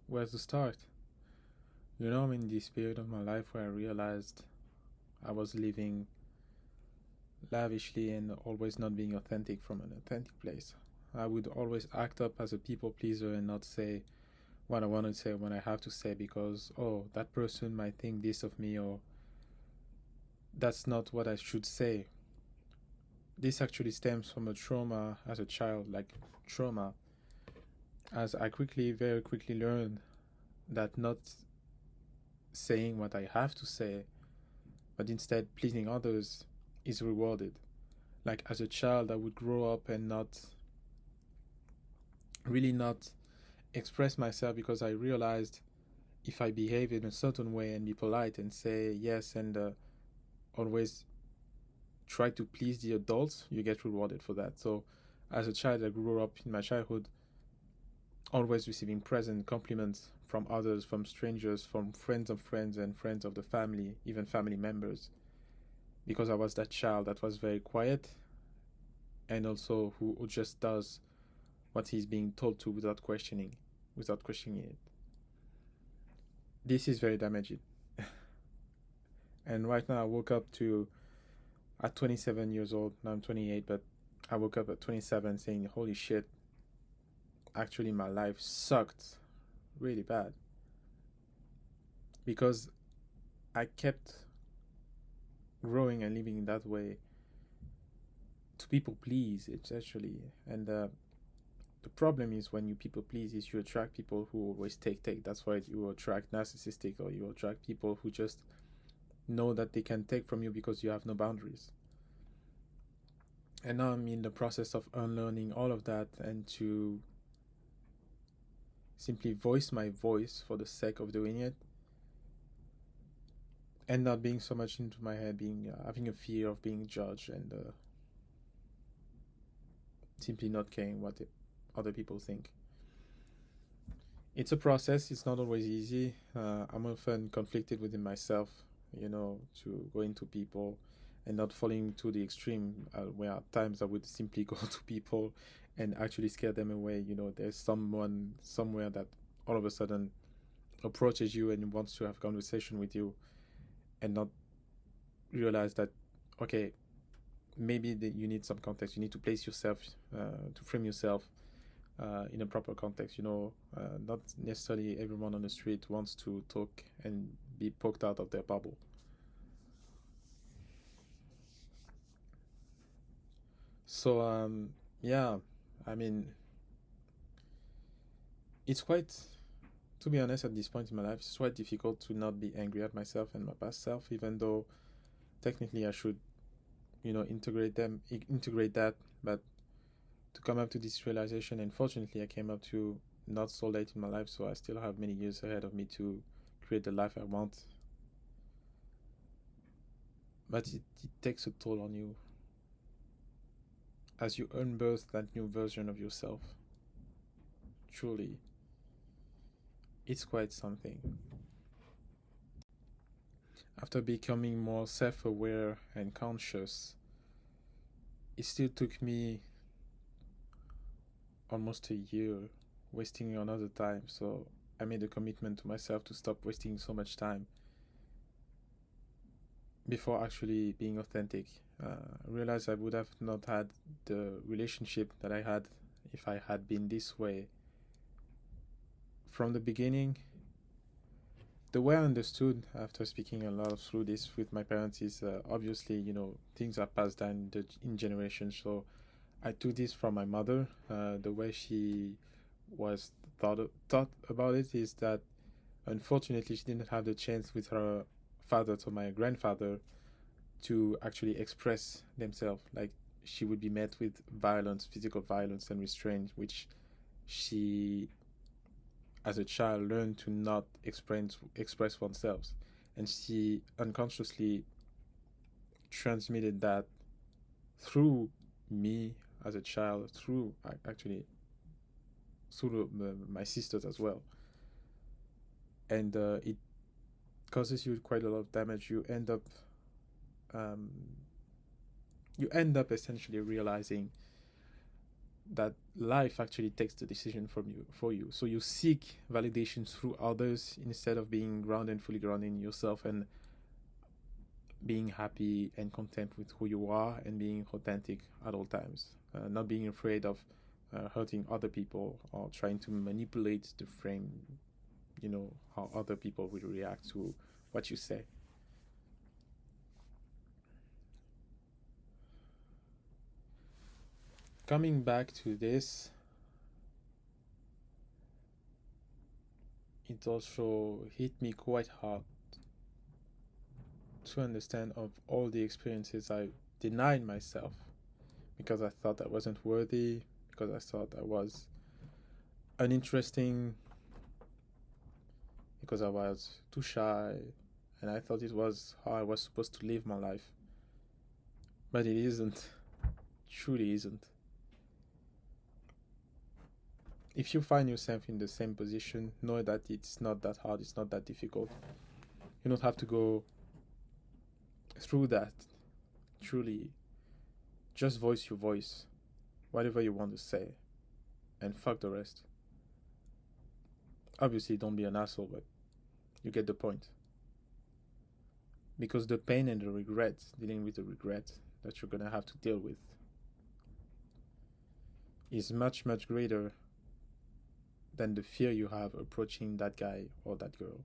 where to start? I'm in this period of my life where I realized I was living lavishly and always not being authentic from an authentic place. I would always act up as a people pleaser and not say what I want to say when I have to say because, oh, that person might think this of me, or that's not what I should say. This actually stems from a trauma as a child, like trauma, as I very quickly learned that not saying what I have to say, but instead pleasing others is rewarded. Like as a child, I would grow up and not express myself because I realized if I behave in a certain way and be polite and say yes and always try to please the adults, you get rewarded for that. So as a child, I grew up in my childhood always receiving present compliments from others, from strangers, from friends of friends and friends of the family, even family members, because I was that child that was very quiet and also who just does what he's being told to without questioning it. This is very damaging. And right now I woke up to at 27 years old. Now I'm 28, but I woke up at 27 saying, "Holy shit! Actually, my life sucked really bad because I kept growing and living in that way to people please. It's actually and the problem is when you people please is you attract people who always take. That's why you attract narcissistic, or you attract people who just know that they can take from you because you have no boundaries. And now I'm in the process of unlearning all of that and to simply voice my voice for the sake of doing it and not being so much into my head, being having a fear of being judged and simply not caring what other people think. It's a process. It's not always easy. I'm often conflicted within myself, to go into people and not falling to the extreme where at times I would simply go to people and actually scare them away. There's someone somewhere that all of a sudden approaches you and wants to have a conversation with you and not realize that, okay, maybe you need some context. You need to place yourself, to frame yourself in a proper context. Not necessarily everyone on the street wants to talk and be poked out of their bubble. So, yeah, I mean, it's quite, to be honest, at this point in my life, it's quite difficult to not be angry at myself and my past self, even though technically I should, integrate that. But to come up to this realization, unfortunately, I came up to not so late in my life, so I still have many years ahead of me to create the life I want. But it takes a toll on you as you unbirth that new version of yourself. Truly, it's quite something. After becoming more self aware and conscious, it still took me almost a year wasting another time. So I made a commitment to myself to stop wasting so much time before actually being authentic. I realized I would have not had the relationship that I had if I had been this way from the beginning. The way I understood after speaking a lot through this with my parents is obviously, things are passed down in generations. So I took this from my mother. The way she was thought about it is that unfortunately she didn't have the chance with her father, so my grandfather, to actually express themselves. Like she would be met with violence, physical violence, and restraint, which she, as a child, learned to not express oneself, and she unconsciously transmitted that through me as a child, through actually through my sisters as well, and it causes you quite a lot of damage. Um, you end up essentially realizing that life actually takes the decision from you for you. So you seek validation through others instead of being grounded, fully grounded in yourself, and being happy and content with who you are and being authentic at all times. Not being afraid of hurting other people or trying to manipulate the frame, how other people will react to what you say. Coming back to this, it also hit me quite hard to understand of all the experiences I denied myself because I thought I wasn't worthy, because I thought I was uninteresting, because I was too shy, and I thought it was how I was supposed to live my life. But it isn't, truly isn't. If you find yourself in the same position, know that it's not that hard, it's not that difficult. You don't have to go through that. Truly, just voice your voice, whatever you want to say, and fuck the rest. Obviously, don't be an asshole, but you get the point. Because the pain and the regret, dealing with the regret that you're gonna have to deal with, is much, much greater than the fear you have approaching that guy or that girl.